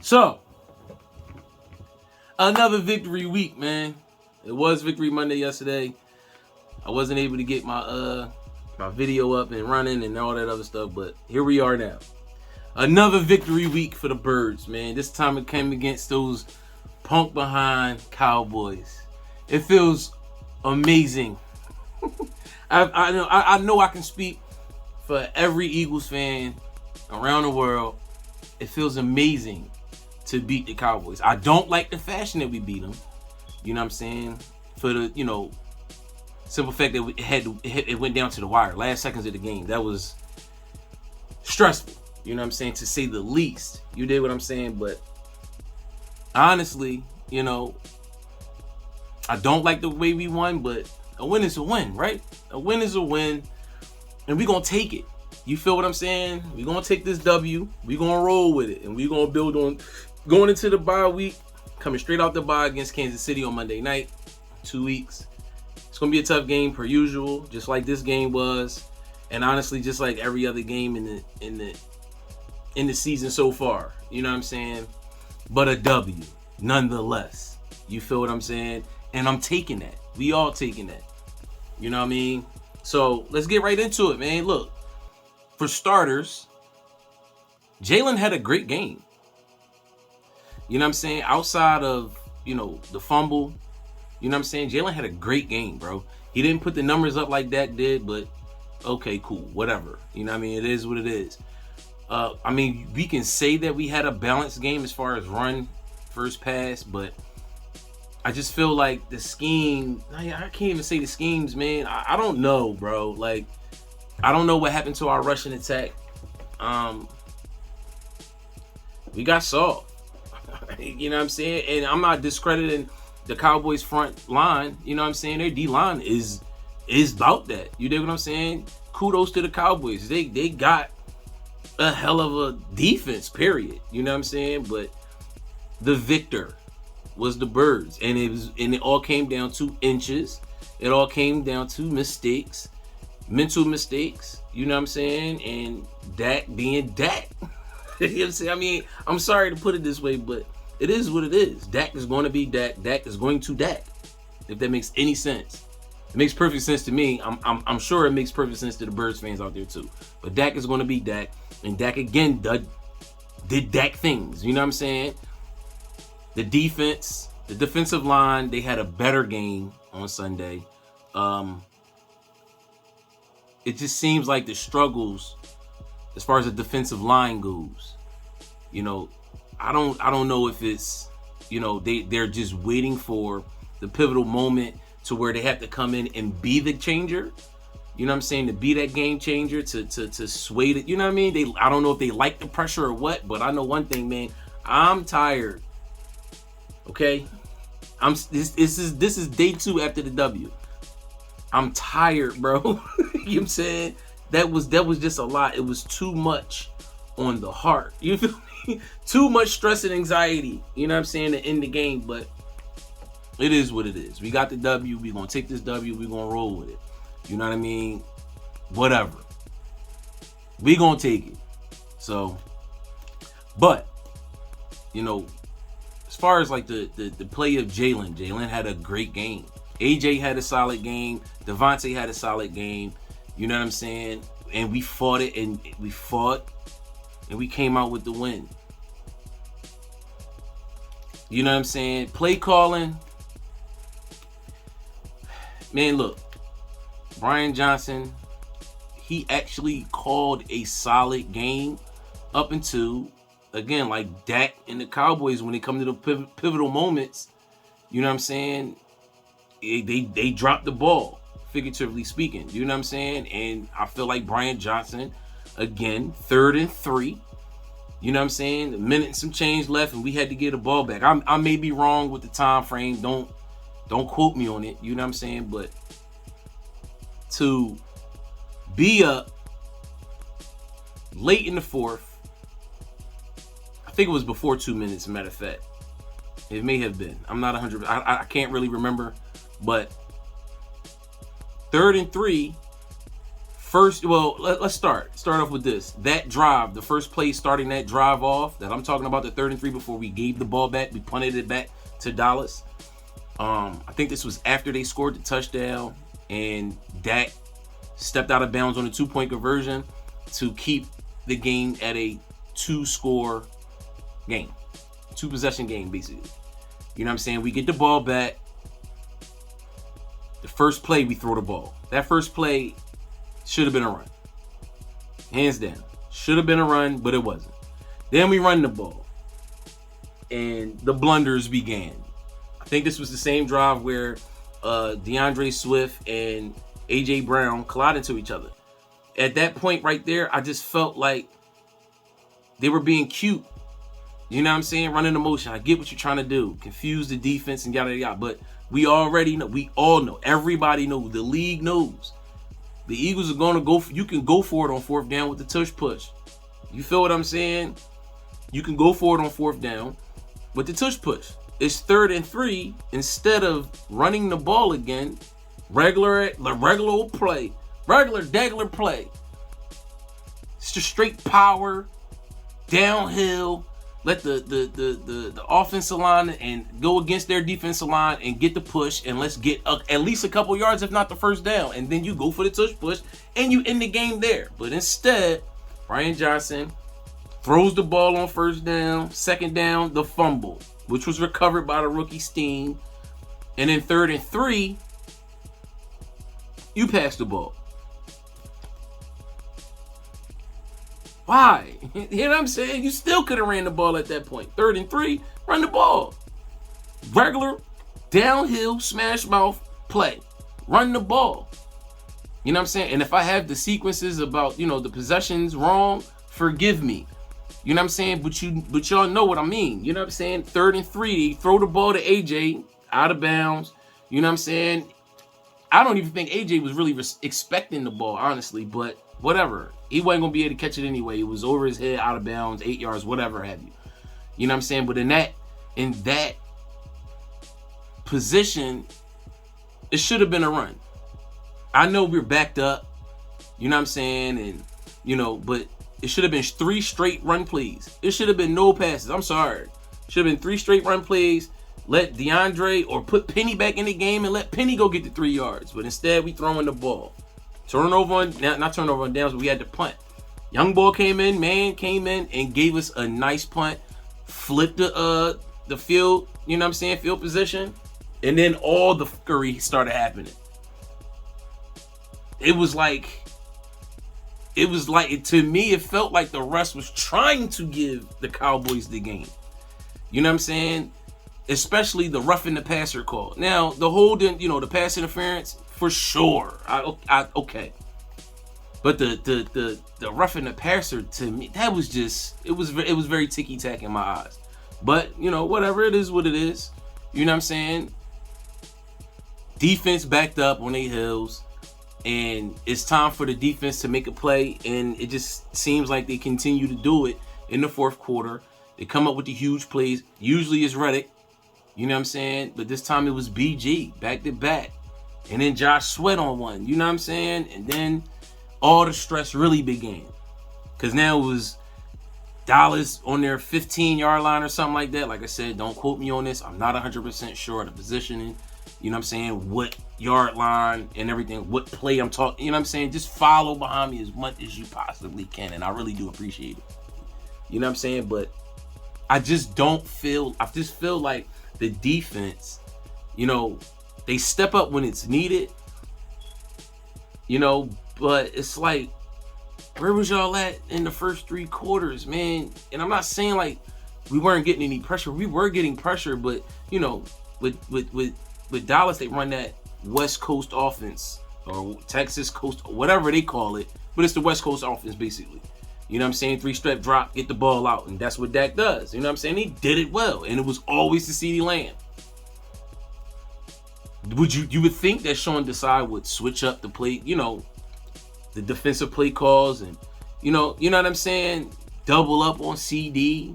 So, another victory week, man. It was Victory Monday yesterday. I wasn't able to get my video up and running and all that other stuff, but here we are now. Another victory week for the Birds, man. This time it came against those punk behind Cowboys. It feels amazing. I know I can speak for every Eagles fan around the world. It feels amazing to beat the Cowboys. I don't like the fashion that we beat them. You know what I'm saying? For the, simple fact that it went down to the wire. Last seconds of the game. That was stressful. You know what I'm saying? To say the least. You did what I'm saying? But honestly, I don't like the way we won, but a win is a win, right? A win is a win. And we're going to take it. You feel what I'm saying? We're going to take this W. We're going to roll with it. And we're going to build on going into the bye week. Coming straight out the bye against Kansas City on Monday night. 2 weeks. It's going to be a tough game per usual. Just like this game was. And honestly, just like every other game in the season so far. You know what I'm saying? But a W. Nonetheless. You feel what I'm saying? And I'm taking that. We all taking that. You know what I mean? So let's get right into it, man. Look, for starters, Jalen had a great game. You know what I'm saying? Outside of, the fumble, you know what I'm saying? Jalen had a great game, bro. He didn't put the numbers up like Dak did, but okay, cool, whatever. You know what I mean? It is what it is. We can say that we had a balanced game as far as run, first pass, but I just feel like the scheme, I can't even say the schemes, man. I don't know, bro. Like, I don't know what happened to our rushing attack. We got soft. You know what I'm saying? And I'm not discrediting the Cowboys front line. You know what I'm saying? Their D-line is about that. You dig what I'm saying? Kudos to the Cowboys. They got a hell of a defense, period. You know what I'm saying? But the victor was the Birds, and it all came down to inches. It all came down to mistakes, mental mistakes. You know what I'm saying? And Dak being Dak. You know what I'm saying? I mean, I'm sorry to put it this way, but it is what it is. Dak is going to be Dak. Dak is going to Dak. If that makes any sense, it makes perfect sense to me. I'm sure it makes perfect sense to the Birds fans out there too. But Dak is going to be Dak, and Dak again did Dak things. You know what I'm saying? The defense, the defensive line, they had a better game on Sunday. It just seems like the struggles as far as the defensive line goes, I don't know if it's, they're just waiting for the pivotal moment to where they have to come in and be the changer. You know what I'm saying? To be that game changer, to sway it. You know what I mean? I don't know if they like the pressure or what, but I know one thing, man. I'm tired. Okay, this is day 2 after the W. I'm tired, bro. You know what I'm saying? That was just a lot. It was too much on the heart. You feel me? Too much stress and anxiety. You know what I'm saying? To end the game, but it is what it is. We got the W. We're gonna take this W. We're gonna roll with it. You know what I mean? Whatever. We gonna take it. So, but as far as like the play of Jalen had a great game. AJ had a solid game. Devontae had a solid game. You know what I'm saying? And we fought it, and we came out with the win. You know what I'm saying? Play calling. Man, look. Brian Johnson, he actually called a solid game up until, again, like Dak and the Cowboys, when they come to the pivotal moments, you know what I'm saying? They drop the ball, figuratively speaking. You know what I'm saying? And I feel like Brian Johnson, again, 3rd and 3. You know what I'm saying? A minute and some change left, and we had to get the ball back. I may be wrong with the time frame. Don't quote me on it. You know what I'm saying? But to be up late in the 4th, I think it was before 2 minutes, as a matter of fact. It may have been. I'm not 100%. I can't really remember. But 3rd and 3, First, well, let's start off with this. That drive, the first play starting that drive off that I'm talking about, the 3rd and 3 before we gave the ball back, we punted it back to Dallas. I think this was after they scored the touchdown and Dak stepped out of bounds on a 2-point conversion to keep the game at a 2-score game, 2-possession game, basically. You know what I'm saying? We get the ball back. The first play, we throw the ball. That first play should have been a run. Hands down. Should have been a run, but it wasn't. Then we run the ball. And the blunders began. I think this was the same drive where DeAndre Swift and A.J. Brown collided to each other. At that point right there, I just felt like they were being cute. You know what I'm saying? Running the motion. I get what you're trying to do. Confuse the defense and yada yada. But we already know. We all know. Everybody knows. The league knows. The Eagles are going to go. You can go for it on 4th down with the tush push. You feel what I'm saying? You can go for it on 4th down with the tush push. It's 3rd and 3. Instead of running the ball again, regular old play, regular play. It's just straight power, downhill. Let the offensive line and go against their defensive line and get the push, and let's get at least a couple yards, if not the 1st down, and then you go for the tush push and you end the game there. But instead, Brian Johnson throws the ball on 1st down, 2nd down, the fumble, which was recovered by the rookie Steen, and then 3rd and 3, you pass the ball. Why? You know what I'm saying? You still could have ran the ball at that point. 3rd and 3, run the ball. Regular, downhill, smash mouth play. Run the ball. You know what I'm saying? And if I have the sequences about, the possessions wrong, forgive me. You know what I'm saying? But y'all know what I mean. You know what I'm saying? 3rd and 3, throw the ball to AJ, out of bounds. You know what I'm saying? I don't even think AJ was really expecting the ball, honestly, but whatever. He wasn't going to be able to catch it anyway. It was over his head, out of bounds, 8 yards, whatever have you. You know what I'm saying? But in that position, it should have been a run. I know we're backed up. You know what I'm saying? And, but it should have been 3 straight run plays. It should have been no passes. I'm sorry. Should have been 3 straight run plays. Let DeAndre or put Penny back in the game and let Penny go get the 3 yards. But instead, we throwing the ball. Not turnover on downs, but we had to punt. Young boy came in and gave us a nice punt. Flipped the field, field position. And then all the fuckery started happening. It was like, to me, it felt like the refs was trying to give the Cowboys the game. You know what I'm saying? Especially the roughing the passer call. Now, the holding, the pass interference, for sure. Okay. But the roughing the passer, to me, that was just, it was very ticky-tack in my eyes. But, whatever, it is what it is. You know what I'm saying? Defense backed up on their heels. And it's time for the defense to make a play. And it just seems like they continue to do it in the 4th quarter. They come up with the huge plays. Usually it's Reddick. You know what I'm saying? But this time it was BG, back to back. And then Josh Sweat on one. You know what I'm saying? And then all the stress really began. Because now it was Dallas on their 15-yard line or something like that. Like I said, don't quote me on this. I'm not 100% sure of the positioning. You know what I'm saying? What yard line and everything. What play I'm talking. You know what I'm saying? Just follow behind me as much as you possibly can. And I really do appreciate it. You know what I'm saying? But I just feel like the defense, they step up when it's needed, but it's like, where was y'all at in the first 3 quarters, man? And I'm not saying like we weren't getting any pressure. We were getting pressure, but, with Dallas, they run that West Coast offense or Texas Coast, whatever they call it, but it's the West Coast offense, basically. You know what I'm saying? 3-step drop, get the ball out. And that's what Dak does. You know what I'm saying? He did it well. And it was always to CeeDee Lamb. You would think that Sean Desai would switch up the play, the defensive play calls and, you know what I'm saying? Double up on CD.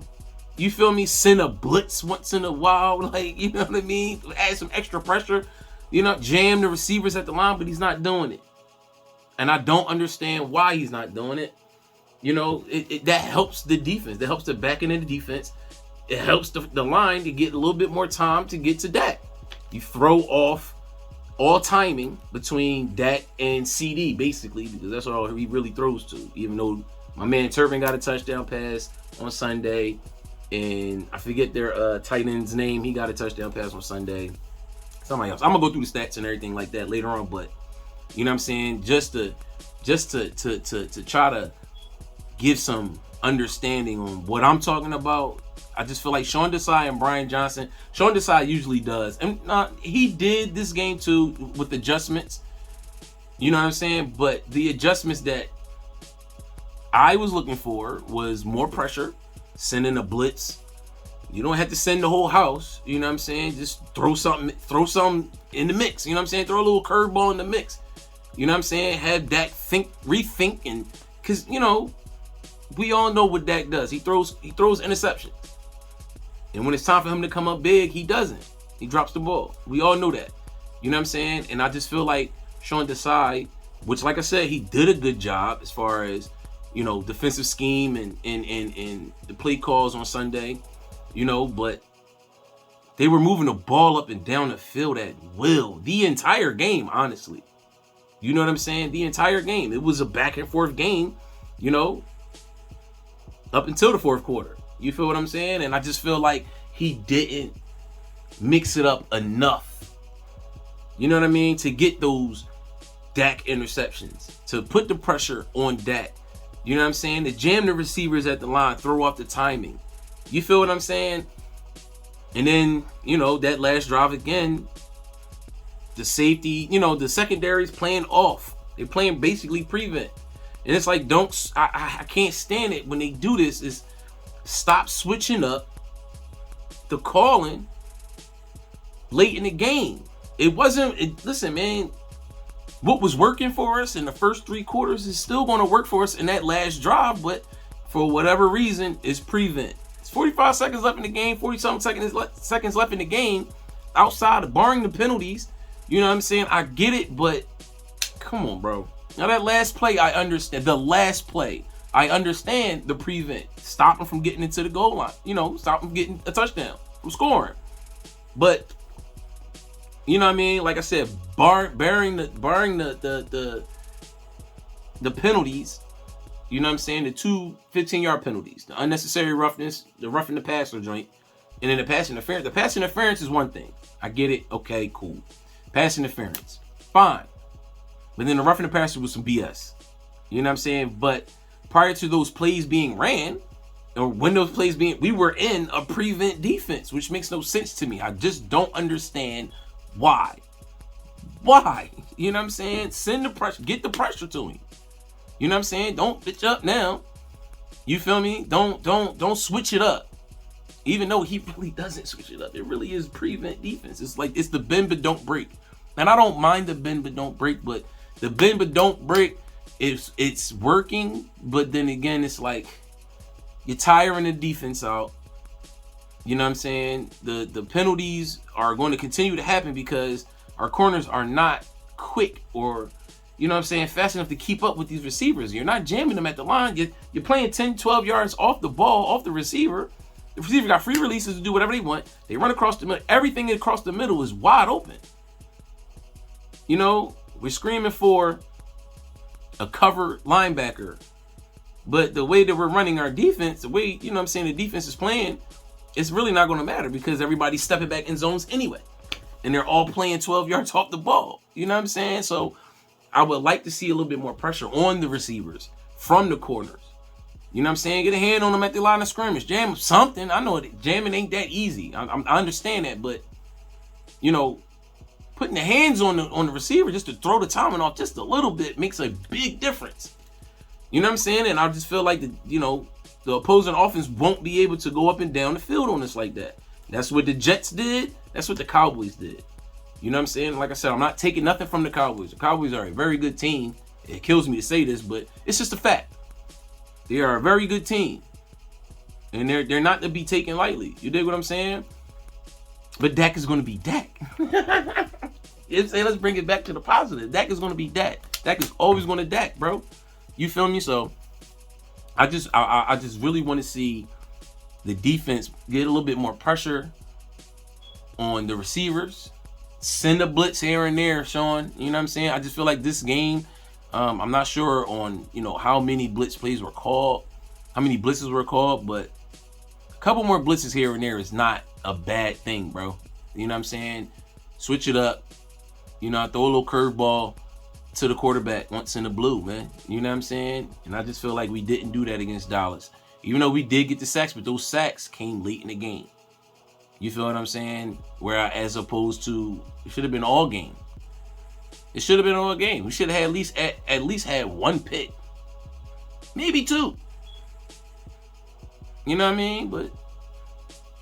You feel me? Send a blitz once in a while. Like, you know what I mean? Add some extra pressure. Jam the receivers at the line, but he's not doing it. And I don't understand why he's not doing it. That helps the defense. That helps the back end of the defense. It helps the line to get a little bit more time to get to Dak. You throw off all timing between Dak and CD, basically, because that's all he really throws to. Even though my man Turpin got a touchdown pass on Sunday, and I forget their tight end's name. He got a touchdown pass on Sunday. Somebody else. I'm gonna go through the stats and everything like that later on, but you know what I'm saying? Just to try to give some understanding on what I'm talking about. I just feel like Sean Desai and Brian Johnson. Sean Desai usually does, and he did this game too with adjustments. You know what I'm saying? But the adjustments that I was looking for was more pressure, sending a blitz. You don't have to send the whole house. You know what I'm saying? Just throw something in the mix. You know what I'm saying? Throw a little curveball in the mix. You know what I'm saying? Have Dak rethink, and because we all know what Dak does. He throws interceptions. And when it's time for him to come up big, he doesn't. He drops the ball. We all know that. You know what I'm saying? And I just feel like Sean Desai, which, like I said, he did a good job as far as, defensive scheme and the play calls on Sunday, but they were moving the ball up and down the field at will the entire game, honestly. You know what I'm saying? The entire game. It was a back and forth game, up until the fourth quarter. You feel what I'm saying? And I just feel like he didn't mix it up enough. You know what I mean? To get those Dak interceptions. To put the pressure on Dak. You know what I'm saying? To jam the receivers at the line. Throw off the timing. You feel what I'm saying? And then, that last drive again. The safety, the secondary's playing off. They're playing basically prevent. And it's like, I can't stand it when they do this. Is stop switching up the calling late in the game. Listen, man, what was working for us in the first 3 quarters is still going to work for us in that last drive, but for whatever reason, it's prevent. It's 45 seconds left in the game, 40-something seconds left in the game, outside of barring the penalties. You know what I'm saying? I get it, but come on, bro. Now that last play, I understand. The last play, I understand the prevent. Stop him from getting into the goal line. Stop him getting a touchdown, from scoring. But, you know what I mean? Like I said, barring the penalties, you know what I'm saying? The 2 15-yard penalties, the unnecessary roughness, the roughing the passer joint, and then the pass interference. The pass interference is one thing. I get it. Okay, cool. Pass interference. Fine. But then the roughing the passer was some BS. You know what I'm saying? But prior to those plays being ran, or when those plays we were in a prevent defense, which makes no sense to me. I just don't understand why. Why? You know what I'm saying? Send the pressure. Get the pressure to him. You know what I'm saying? Don't bitch up now. You feel me? Don't switch it up. Even though he really doesn't switch it up. It really is prevent defense. It's like, it's the bend but don't break. And I don't mind the bend but don't break, but the bend but don't break, it's working, but then again, it's like you're tiring the defense out. You know what I'm saying? The penalties are going to continue to happen because our corners are not quick or, you know what I'm saying, fast enough to keep up with these receivers. You're not jamming them at the line. You're playing 10, 12 yards off the ball, off the receiver. The receiver got free releases to do whatever they want. They run across the middle. Everything across the middle is wide open. We're screaming for a cover linebacker. But the way that we're running our defense, the way, you know what I'm saying, the defense is playing, it's really not going to matter because everybody's stepping back in zones anyway. And they're all playing 12 yards off the ball. You know what I'm saying? So I would like to see a little bit more pressure on the receivers from the corners. You know what I'm saying? Get a hand on them at the line of scrimmage. Jam something. I know jamming ain't that easy. I understand that. But, putting the hands on the receiver just to throw the timing off just a little bit makes a big difference. You know what I'm saying? And I just feel like the opposing offense won't be able to go up and down the field on us like that. That's what the Jets did. That's what the Cowboys did. You know what I'm saying? Like I said, I'm not taking nothing from the Cowboys. The Cowboys are a very good team. It kills me to say this, but it's just a fact. They are a very good team. And they're not to be taken lightly. You dig what I'm saying? But Dak is going to be Dak. You know what I'm saying? Let's bring it back to the positive. Dak is going to be Dak. Dak is always going to Dak, bro. You feel me? So I just really want to see the defense get a little bit more pressure on the receivers. Send a blitz here and there, Sean. You know what I'm saying? I just feel like this game, I'm not sure on, how many blitz plays were called, how many blitzes were called, but a couple more blitzes here and there is not a bad thing, bro. You know what I'm saying? Switch it up. Throw a little curveball to the quarterback once in the blue, man. You know what I'm saying? And I just feel like we didn't do that against Dallas. Even though we did get the sacks, but those sacks came late in the game. You feel what I'm saying? Where as opposed to, it should have been all game. It should have been all game. We should have had at least had one pick. Maybe two. You know what I mean? But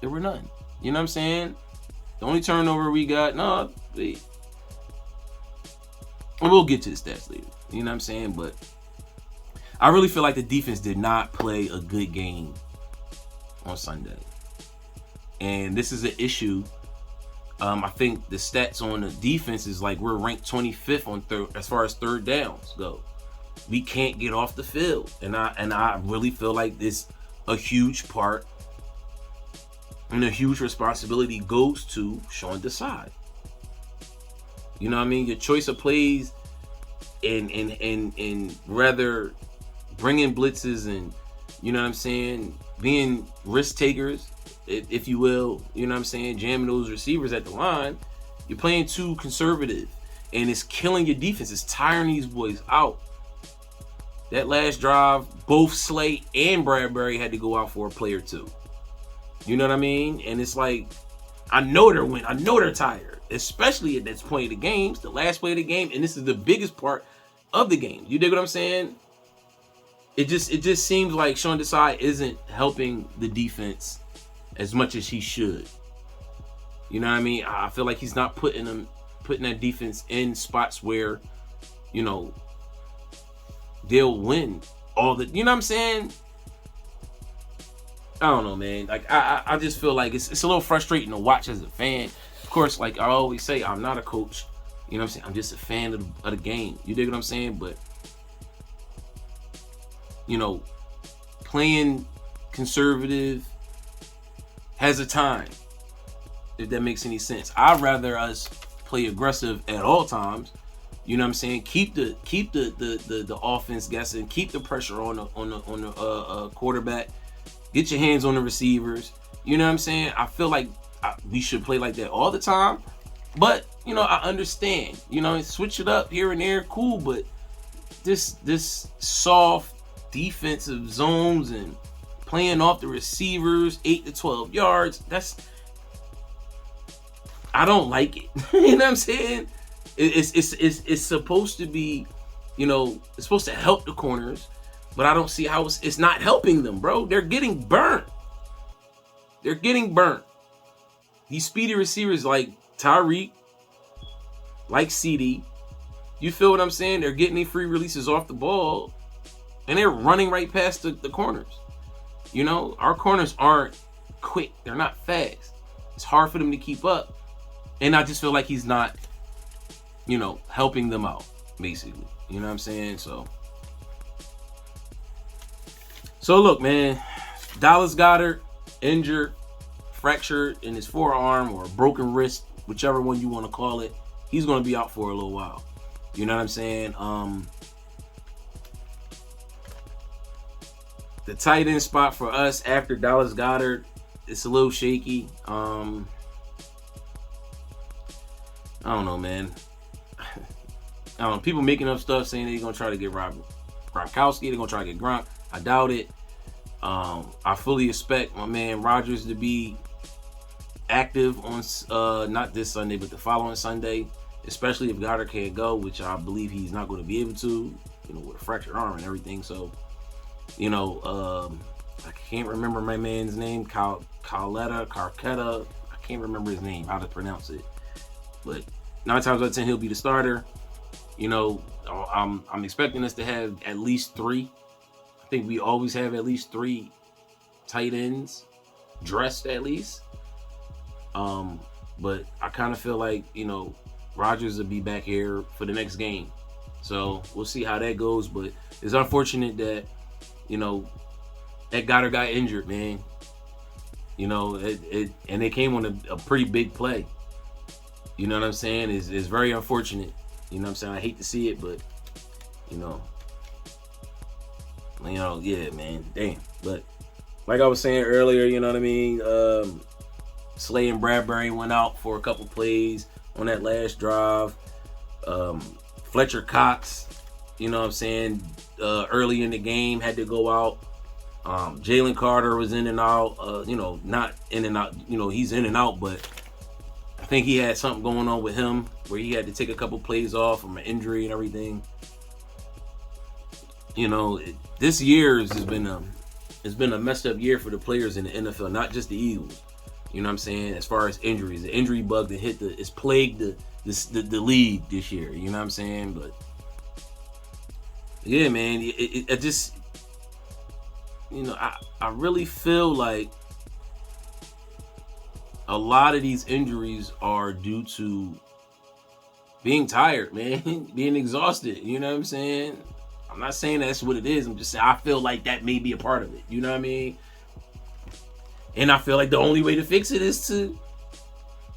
there were none. You know what I'm saying? The only turnover we got, we'll get to the stats later. You know what I'm saying? But I really feel like the defense did not play a good game on Sunday. And this is an issue. I think the stats on the defense is like we're ranked 25th on as far as third downs go. We can't get off the field. And I really feel like this a huge part and a huge responsibility goes to Sean Desai. You know what I mean? Your choice of plays and rather bringing blitzes and, you know what I'm saying, being risk takers, if you will, you know what I'm saying, jamming those receivers at the line, you're playing too conservative and it's killing your defense. It's tiring these boys out. That last drive, both Slate and Bradbury had to go out for a play or two. You know what I mean? And it's like, I know they're tired, especially at this point of the games, the last play of the game, and this is the biggest part of the game. You dig what I'm saying? It just seems like Sean Desai isn't helping the defense as much as he should. You know what I mean? I feel like he's not putting that defense in spots where, they'll win all the, you know what I'm saying? I don't know, man. Like I just feel like it's a little frustrating to watch as a fan. Of course, like I always say, I'm not a coach. You know what I'm saying? I'm just a fan of the game. You dig what I'm saying? But playing conservative has a time, if that makes any sense. I'd rather us play aggressive at all times. You know what I'm saying? Keep the offense guessing. Keep the pressure on the quarterback. Get your hands on the receivers. You know what I'm saying? I feel like we should play like that all the time. But I understand. Switch it up here and there, cool. But this soft defensive zones and playing off the receivers 8 to 12 yards. I don't like it. You know what I'm saying? It's supposed to be, it's supposed to help the corners, but I don't see how it's not helping them, bro. They're getting burnt. These speedy receivers like Tyreek, like CD, you feel what I'm saying? They're getting their free releases off the ball, and they're running right past the corners. Our corners aren't quick. They're not fast. It's hard for them to keep up. And I just feel like he's not, helping them out, basically. You know what I'm saying? So look, man, Dallas Goedert, injured, fractured in his forearm or a broken wrist, whichever one you want to call it. He's going to be out for a little while. You know what I'm saying? The tight end spot for us after Dallas Goedert, it's a little shaky. I don't know, man. I don't know. People making up stuff saying they're going to try to get Gronkowski. They're going to try to get Gronk. I doubt it. I fully expect my man Rodgers to be active on not this Sunday, but the following Sunday, especially if Goddard can't go, which I believe he's not going to be able to, with a fractured arm and everything. So, I can't remember my man's name, Carquetta. I can't remember his name, how to pronounce it. But 9 times out of 10, he'll be the starter. I'm expecting us to have at least 3. I think we always have at least 3 tight ends dressed at least. But I kind of feel like, Rodgers will be back here for the next game. So we'll see how that goes. But it's unfortunate that, that Goddard got injured, man. And it came on a pretty big play. You know what I'm saying? It's very unfortunate. You know what I'm saying? I hate to see it, but yeah, man, damn. But like I was saying earlier, you know what I mean? Slay and Bradbury went out for a couple plays on that last drive. Fletcher Cox, you know what I'm saying, early in the game had to go out. Jalen Carter was in and out, not in and out, he's in and out, but I think he had something going on with him where he had to take a couple plays off from an injury and everything. This year has been a messed up year for the players in the NFL, not just the Eagles. You know what I'm saying? As far as injuries, the injury bug that it's plagued the league this year. You know what I'm saying? But yeah, man, it just, I really feel like a lot of these injuries are due to being tired, man, being exhausted. You know what I'm saying? I'm not saying that's what it is. I'm just saying I feel like that may be a part of it. You know what I mean? And I feel like the only way to fix it is to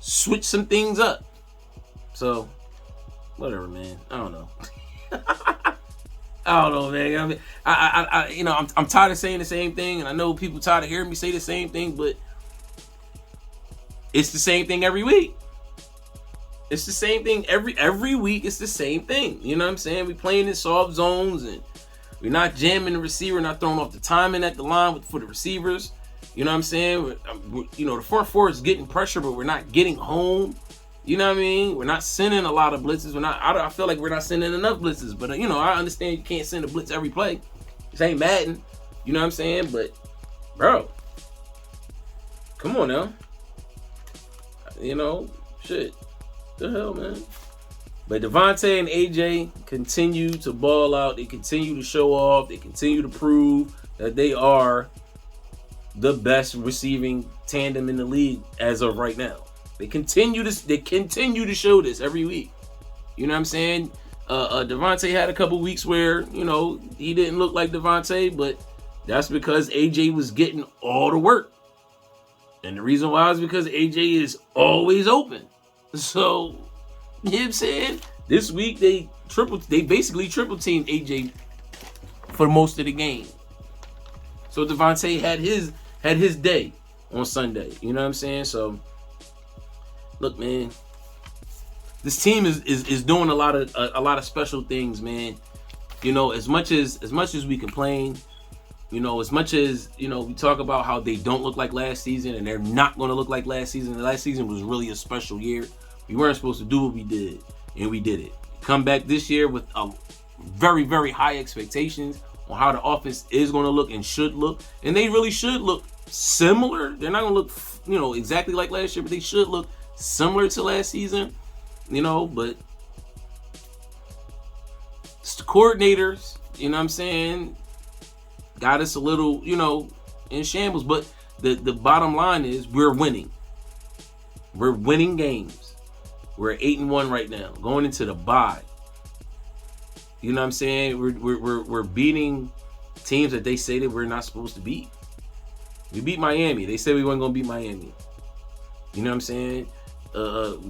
switch some things up. So, whatever, man. I don't know. I don't know, man. I mean, I'm tired of saying the same thing, and I know people tired of hearing me say the same thing, but it's the same thing every week. It's the same thing every week. It's the same thing. You know what I'm saying? We playing in soft zones, and we're not jamming the receiver, not throwing off the timing at the line for the receivers. You know what I'm saying? The front four is getting pressure, but we're not getting home. You know what I mean? We're not sending a lot of blitzes. I feel like we're not sending enough blitzes. But, I understand you can't send a blitz every play. This ain't Madden. You know what I'm saying? But, bro, come on now. Shit. The hell, man. But Devontae and AJ continue to ball out. They continue to show off. They continue to prove that they are the best receiving tandem in the league as of right now. They continue to show this every week. You know what I'm saying? Devontae had a couple weeks where, he didn't look like Devontae, but that's because AJ was getting all the work. And the reason why is because AJ is always open. So, you know what I'm saying? This week they basically triple teamed AJ for most of the game. So Devontae had his day on Sunday. You know what I'm saying? So, look, man, this team is doing a lot of special things, man. As much as we complain, as much as we talk about how they don't look like last season and they're not going to look like last season. The last season was really a special year. We weren't supposed to do what we did, and we did it. Come back this year with a very, very high expectations on how the offense is going to look and should look, and they really should look similar. They're not going to look, exactly like last year, but they should look similar to last season, but it's the coordinators, you know what I'm saying, got us a little, in shambles. But the bottom line is we're winning. We're winning games. We're 8-1 right now, going into the bye. You know what I'm saying? We're beating teams that they say that we're not supposed to beat. We beat Miami. They said we weren't gonna beat Miami. You know what I'm saying?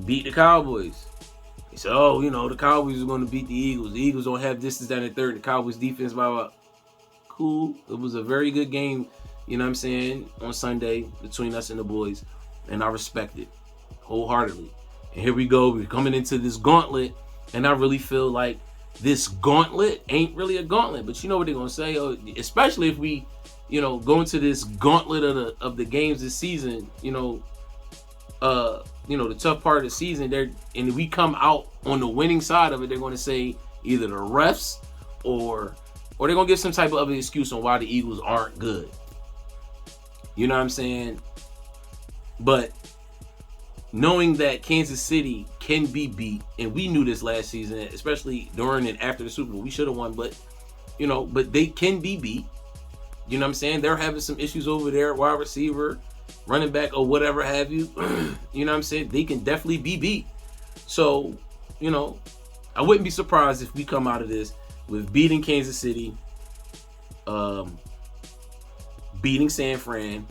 Beat the Cowboys. They said, the Cowboys are gonna beat the Eagles. The Eagles don't have this, that, and third. The Cowboys defense, blah, blah. Cool. It was a very good game, you know what I'm saying, on Sunday between us and the boys. And I respect it wholeheartedly. And here we go. We're coming into this gauntlet. And I really feel like this gauntlet ain't really a gauntlet. But you know what they're going to say? Especially if we, go into this gauntlet of the games this season, the tough part of the season, and we come out on the winning side of it, they're going to say either the refs or they're going to give some type of other excuse on why the Eagles aren't good. You know what I'm saying? But knowing that Kansas City can be beat, and we knew this last season, especially during and after the Super Bowl, we should have won, but they can be beat. You know what I'm saying? They're having some issues over there, wide receiver, running back, or whatever have you. You know what I'm saying? They can definitely be beat. So, I wouldn't be surprised if we come out of this with beating Kansas City, beating San Fran.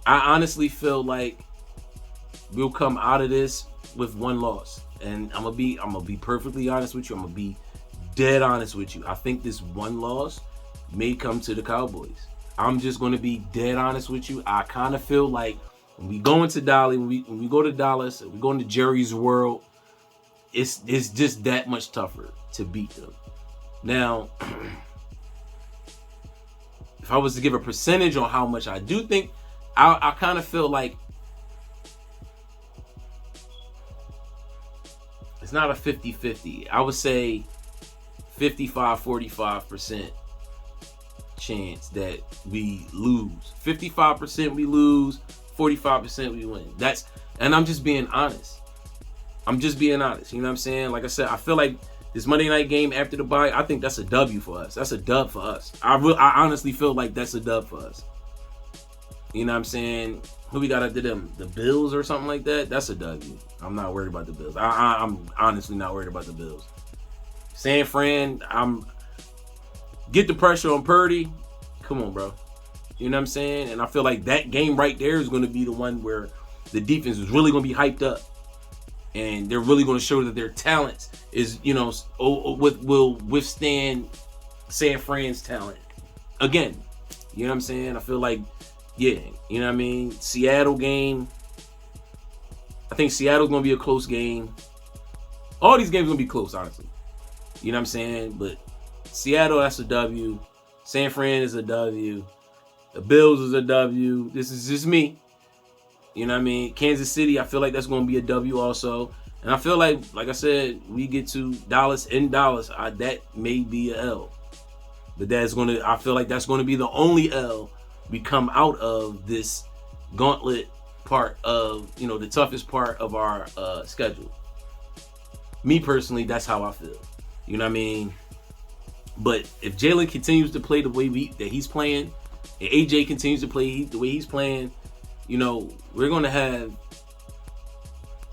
I honestly feel like we'll come out of this with one loss. And I'm gonna be perfectly honest with you. I'm gonna be dead honest with you. I think this one loss may come to the Cowboys. I'm just gonna be dead honest with you. I kind of feel like when we go into when we go to Dallas, we go into Jerry's world, it's just that much tougher to beat them. Now, if I was to give a percentage on how much I do think, I kind of feel like it's not a 50-50. I would say 55-45% chance that we lose. 55% we lose, 45% we win. And I'm just being honest. You know what I'm saying? Like I said, I feel like this Monday night game after the bye, I think that's a W for us. That's a dub for us. I honestly feel like that's a dub for us. You know what I'm saying? Who we got after them? The Bills or something like that? That's a W. I'm not worried about the Bills. I'm honestly not worried about the Bills. San Fran, get the pressure on Purdy. Come on, bro. You know what I'm saying? And I feel like that game right there is going to be the one where the defense is really going to be hyped up. And they're really going to show that their talent is, will withstand San Fran's talent. Again, you know what I'm saying? I feel like, yeah, you know what I mean? Seattle game. I think Seattle's going to be a close game. All these games are going to be close, honestly. You know what I'm saying? But Seattle, that's a W. San Fran is a W. The Bills is a W. This is just me. You know what I mean? Kansas City, I feel like that's going to be a W also. And I feel like I said, we get to Dallas, that may be a L. But I feel like that's going to be the only L we come out of this gauntlet part of, the toughest part of our schedule. Me personally, that's how I feel. You know what I mean? But if Jalen continues to play the way that he's playing, and AJ continues to play the way he's playing, we're going to have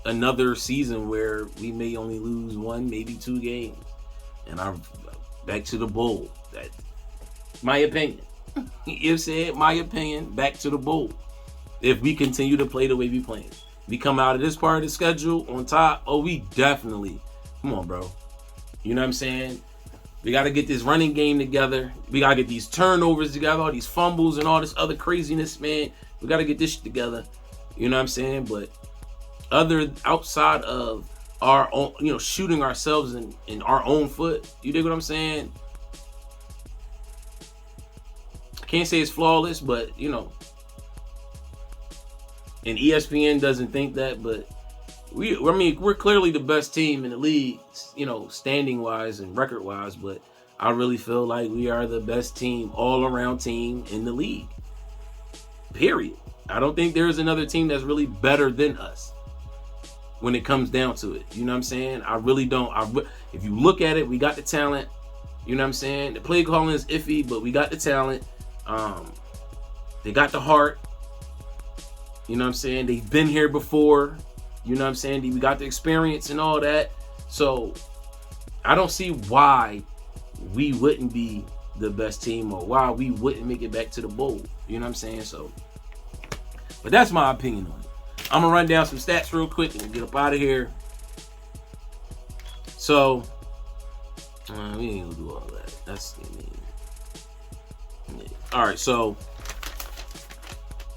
another season where we may only lose 1, maybe 2 games. And I'm back to the bowl. That's my opinion. You said my opinion, back to the bowl. If we continue to play the way we playing. We come out of this part of the schedule on top. Oh, we definitely. Come on, bro. You know what I'm saying? We got to get this running game together. We got to get these turnovers together, all these fumbles and all this other craziness, man. We got to get this shit together. You know what I'm saying? But outside of our own, shooting ourselves in our own foot, you dig what I'm saying? I can't say it's flawless, but, and ESPN doesn't think that, but we're clearly the best team in the league, standing wise and record wise, but I really feel like we are the best team, all around team in the league. Period. I don't think there's another team that's really better than us when it comes down to it. You know what I'm saying? I really don't. If you look at it, we got the talent. You know what I'm saying? The play calling is iffy, but we got the talent. They got the heart. You know what I'm saying? They've been here before. You know what I'm saying? We got the experience and all that. So I don't see why we wouldn't be the best team or why we wouldn't make it back to the bowl. You know what I'm saying? So, but that's my opinion on it. I'm going to run down some stats real quick and get up out of here. So, we ain't going to do all that. All right, so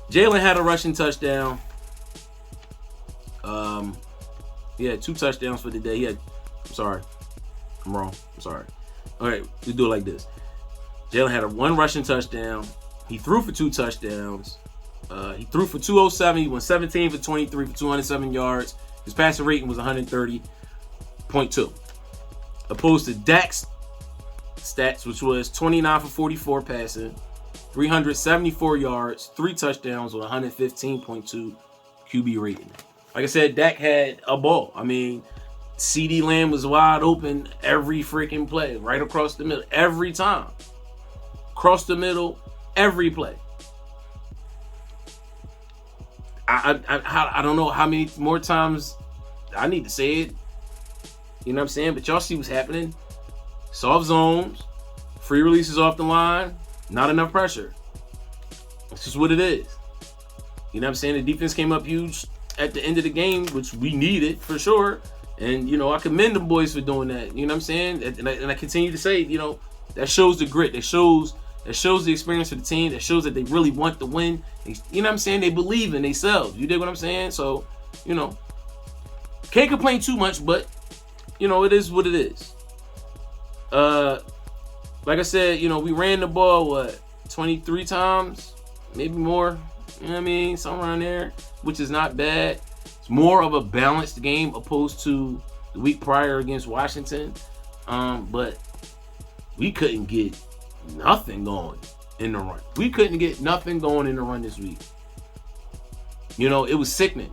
Jalen had a rushing touchdown. He had 2 touchdowns for the day. I'm sorry. I'm wrong. I'm sorry. All right, we do it like this. Jalen had 1 rushing touchdown. He threw for 2 touchdowns. He threw for 207. He went 17 for 23 for 207 yards. His passing rating was 130.2. Opposed to Dak's stats, which was 29 for 44 passing, 374 yards, 3 touchdowns with 115.2 QB rating. Like I said, Dak had a ball. I mean, CeeDee Lamb was wide open every freaking play, right across the middle, every time. Across the middle, every play. I don't know how many more times I need to say it. You know what I'm saying? But y'all see what's happening. Soft zones, free releases off the line, not enough pressure. That's just what it is. You know what I'm saying? The defense came up huge at the end of the game, which we needed for sure. And, you know, I commend the boys for doing that. You know what I'm saying? And I continue to say, you know, that shows the grit. That shows the experience of the team. That shows that they really want to win. You know what I'm saying? They believe in themselves. You dig what I'm saying? So, you know, can't complain too much, but, you know, it is what it is. Like I said, you know, we ran the ball, 23 times? Maybe more. You know what I mean? Somewhere around there, which is not bad. It's more of a balanced game opposed to the week prior against Washington. But we couldn't get nothing going in the run. We couldn't get nothing going in the run this week. You know, it was sickening.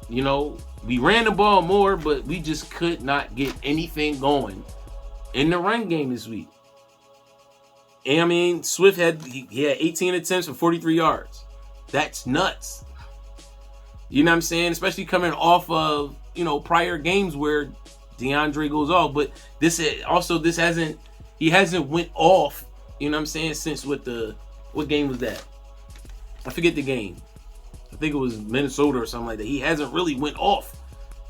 You know, we ran the ball more, but we just could not get anything going in the run game this week. And I mean, Swift had 18 attempts for 43 yards. That's nuts. You know what I'm saying? Especially coming off of, you know, prior games where DeAndre goes off. But he hasn't went off, you know what I'm saying, since what game was that? I forget the game. I think it was Minnesota or something like that. He hasn't really went off.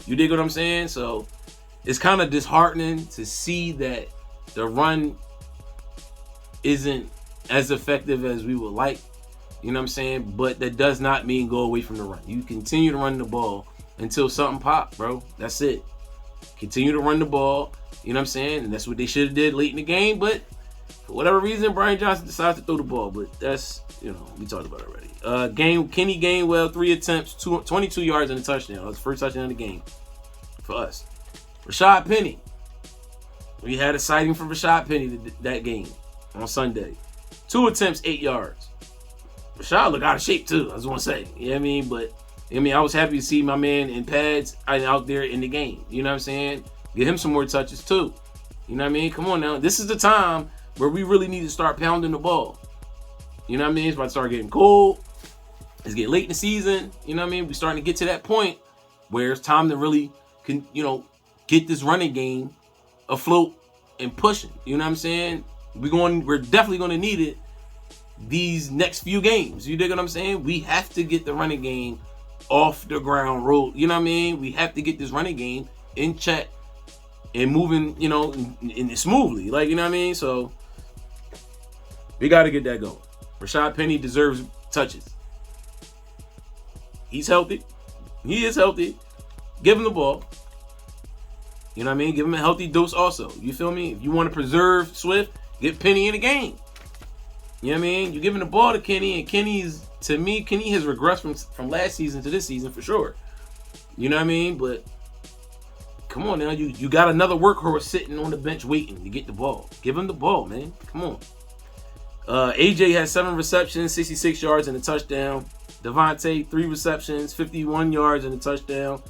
You dig what I'm saying? So it's kind of disheartening to see that the run isn't as effective as we would like. You know what I'm saying? But that does not mean go away from the run. You continue to run the ball until something pops, bro. That's it. Continue to run the ball. You know what I'm saying? And that's what they should have did late in the game. But for whatever reason, Brian Johnson decides to throw the ball. But that's, you know, we talked about it already. Kenny Gainwell, 3 attempts, 22 yards and a touchdown. That was the first touchdown of the game for us. Rashad Penny. We had a sighting from Rashad Penny that game on Sunday. 2 attempts, 8 yards. Rashad looked out of shape too, I just want to say. You know what I mean? But, I was happy to see my man in pads out there in the game. You know what I'm saying? Get him some more touches too. You know what I mean? Come on now. This is the time where we really need to start pounding the ball. You know what I mean? It's about to start getting cold. It's getting late in the season. You know what I mean? We're starting to get to that point where it's time to really, get this running game afloat and pushing. You know what I'm saying? We're definitely going to need it these next few games. You dig what I'm saying? We have to get the running game off the ground road. You know what I mean? We have to get this running game in check and moving, and smoothly. Like, you know what I mean? So we got to get that going. Rashad Penny deserves touches. He's healthy. He is healthy. Give him the ball. You know what I mean? Give him a healthy dose also. You feel me? If you want to preserve Swift, get Penny in the game. You know what I mean? You're giving the ball to Kenny, and Kenny has regressed from last season to this season for sure. You know what I mean? But come on now. You got another workhorse sitting on the bench waiting to get the ball. Give him the ball, man. Come on. AJ has 7 receptions, 66 yards, and a touchdown. Devontae, 3 receptions, 51 yards, and a touchdown.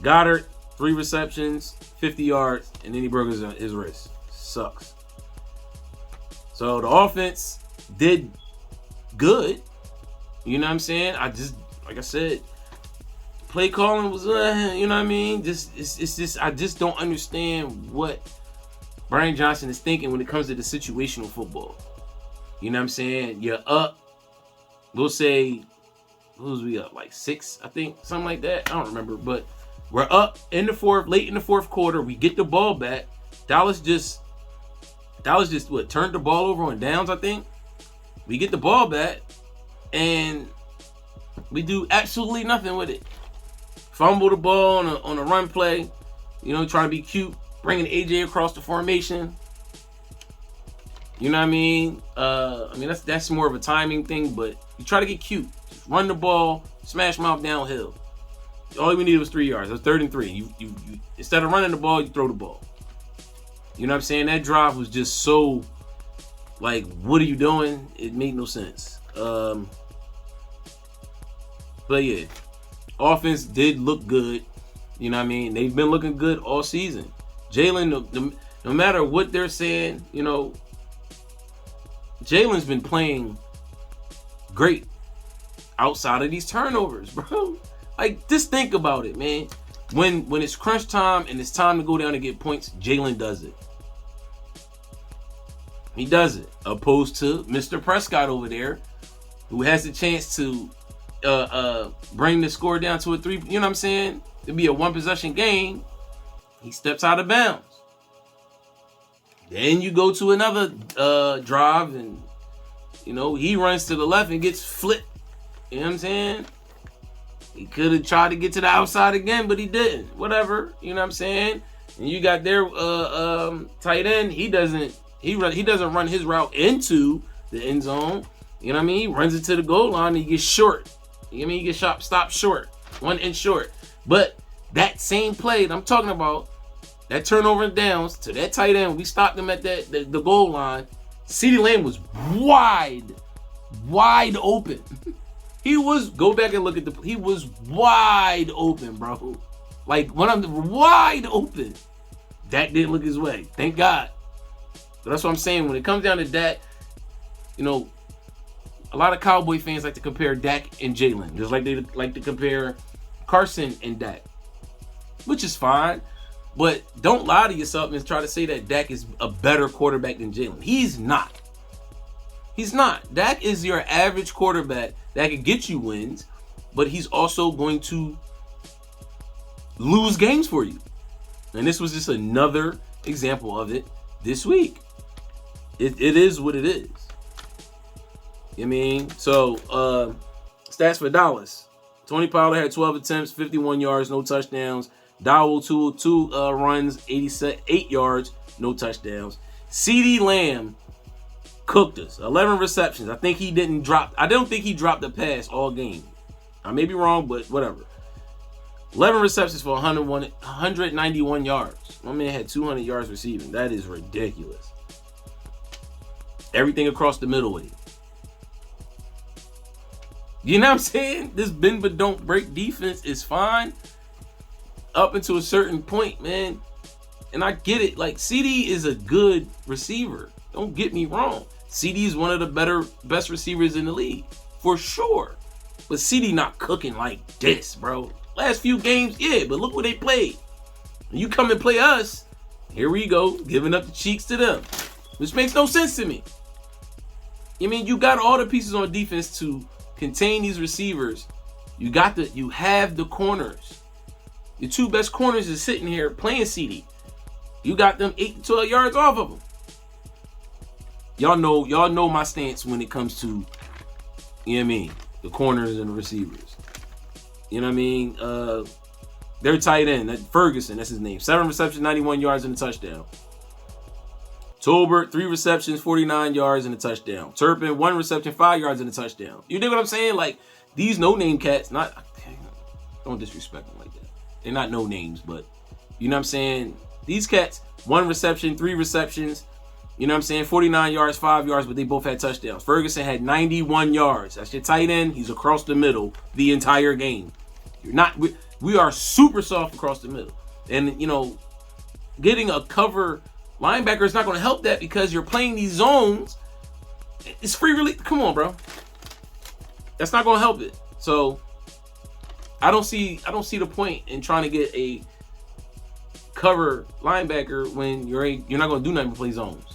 Goddard, 3 receptions, 50 yards, and then he broke his wrist. Sucks. So the offense did good. You know what I'm saying? Like I said, play calling was, you know what I mean? I just don't understand what Brian Johnson is thinking when it comes to the situational football. You know what I'm saying? You're up. We'll say, who was we up? Like 6, I think, something like that. I don't remember, but we're up in the late in the fourth quarter. We get the ball back. Dallas just turned the ball over on downs, I think. We get the ball back, and we do absolutely nothing with it. Fumble the ball on a run play, trying to be cute, bringing AJ across the formation. You know what I mean? That's more of a timing thing, but you try to get cute. Just run the ball, smash mouth downhill. All we needed was 3 yards. It was 3rd and 3. You instead of running the ball, you throw the ball. You know what I'm saying? That drive was just so, like, what are you doing? It made no sense. But yeah, offense did look good. You know what I mean? They've been looking good all season. Jalen, no matter what they're saying, Jalen's been playing great outside of these turnovers, bro. Like, just think about it, man. When it's crunch time and it's time to go down and get points, Jalen does it. He does it. Opposed to Mr. Prescott over there, who has the chance to bring the score down to a 3. You know what I'm saying? It'd be a 1-possession game. He steps out of bounds. Then you go to another drive, and he runs to the left and gets flipped. You know what I'm saying? He could have tried to get to the outside again, but he didn't. Whatever. You know what I'm saying? And you got their tight end. He doesn't run his route into the end zone. You know what I mean? He runs it to the goal line and he gets short. You know what I mean? He gets stopped short. 1 inch short. But that same play that I'm talking about, that turnover and downs to that tight end, we stopped him at the goal line. CeeDee Lamb was wide open. Go back and look at he was wide open, bro. Like, when I'm wide open, Dak didn't look his way. Thank God. But that's what I'm saying. When it comes down to Dak, a lot of Cowboy fans like to compare Dak and Jalen, just like they like to compare Carson and Dak, which is fine. But don't lie to yourself and try to say that Dak is a better quarterback than Jalen. He's not. He's not. Dak is your average quarterback that can get you wins, but he's also going to lose games for you. And this was just another example of it this week. It is what it is. You know what I mean? So, stats for Dallas. Tony Pollard had 12 attempts, 51 yards, no touchdowns. Dowell, two runs, 88 yards, no touchdowns. CeeDee Lamb cooked us. 11 receptions. I don't think he dropped a pass all game. I may be wrong, but whatever. 11 receptions for 191 yards. My man had 200 yards receiving. That is ridiculous. Everything across the middle with it. You know what I'm saying? This bend but don't break defense is fine up until a certain point, man. And I get it. Like, CD is a good receiver. Don't get me wrong. CD is one of the best receivers in the league, for sure. But CD not cooking like this, bro. Last few games, yeah, but look what they played. When you come and play us, here we go, giving up the cheeks to them, which makes no sense to me. I mean, you got all the pieces on defense to contain these receivers. You have the corners. Your two best corners is sitting here playing CD. You got them 8 to 12 yards off of them. Y'all know my stance when it comes to, you know what I mean, the corners and the receivers. You know what I mean? Their tight end, Ferguson, that's his name. 7 receptions, 91 yards and a touchdown. Tolbert, 3 receptions, 49 yards and a touchdown. Turpin, 1 reception, 5 yards and a touchdown. You dig what I'm saying? Like, these no-name cats, don't disrespect them like that. They're not no names, but you know what I'm saying? These cats, 1 reception, 3 receptions, you know what I'm saying? 49 yards, 5 yards, but they both had touchdowns. Ferguson had 91 yards. That's your tight end. He's across the middle the entire game. We are super soft across the middle. And, getting a cover linebacker is not going to help that because you're playing these zones. It's free release. Come on, bro. That's not going to help it. So I don't see the point in trying to get a cover linebacker when you're not going to do nothing but play zones.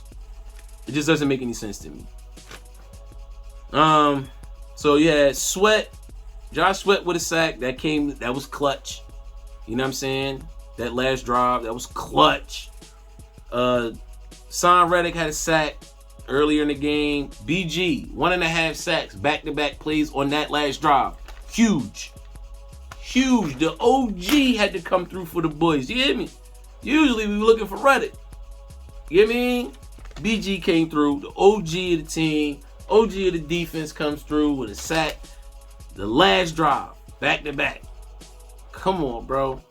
It just doesn't make any sense to me. So yeah, Josh Sweat with a sack that was clutch. You know what I'm saying? That last drive, that was clutch. Son Reddick had a sack earlier in the game. BG, 1.5 sacks, back-to-back plays on that last drive. Huge. The OG had to come through for the boys. You hear me? Usually we were looking for Reddick. You hear me? BG came through. The OG of the team, OG of the defense comes through with a sack. The last drive, back-to-back. Come on, bro.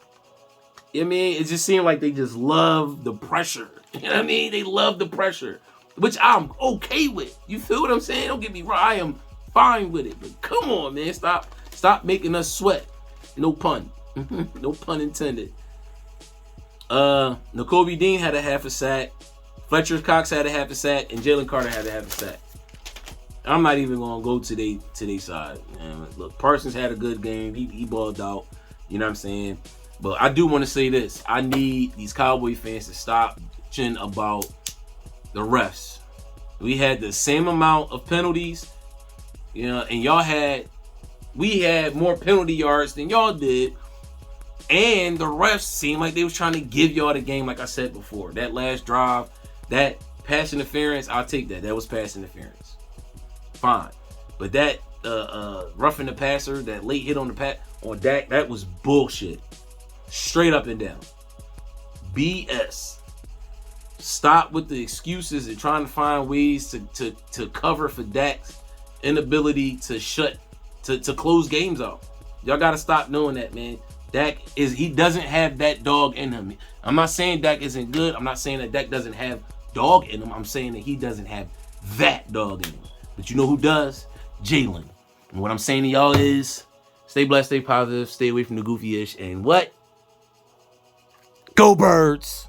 You know what I mean? It just seemed like they just love the pressure. You know what I mean? They love the pressure, which I'm okay with. You feel what I'm saying? Don't get me wrong. I am fine with it. But come on, man. Stop making us sweat. No pun. No pun intended. Nakobe Dean had a half a sack. Fletcher Cox had a half a sack. And Jalen Carter had a half a sack. I'm not even going to go to their side. Man. Look, Parsons had a good game. He balled out. You know what I'm saying? But I do want to say this. I need these Cowboy fans to stop bitching about the refs. We had the same amount of penalties, you know, and we had more penalty yards than y'all did. And the refs seemed like they was trying to give y'all the game, like I said before. That last drive, that pass interference, I'll take that. That was pass interference. Fine. But that roughing the passer, that late hit on Dak, that was bullshit. Straight up and down. BS. Stop with the excuses and trying to find ways to cover for Dak's inability to close games out. Y'all gotta stop doing that, man. He doesn't have that dog in him. I'm not saying Dak isn't good. I'm not saying that Dak doesn't have dog in him. I'm saying that he doesn't have that dog in him. But you know who does? Jalen. And what I'm saying to y'all is, stay blessed, stay positive, stay away from the goofy-ish, and what? Go Birds!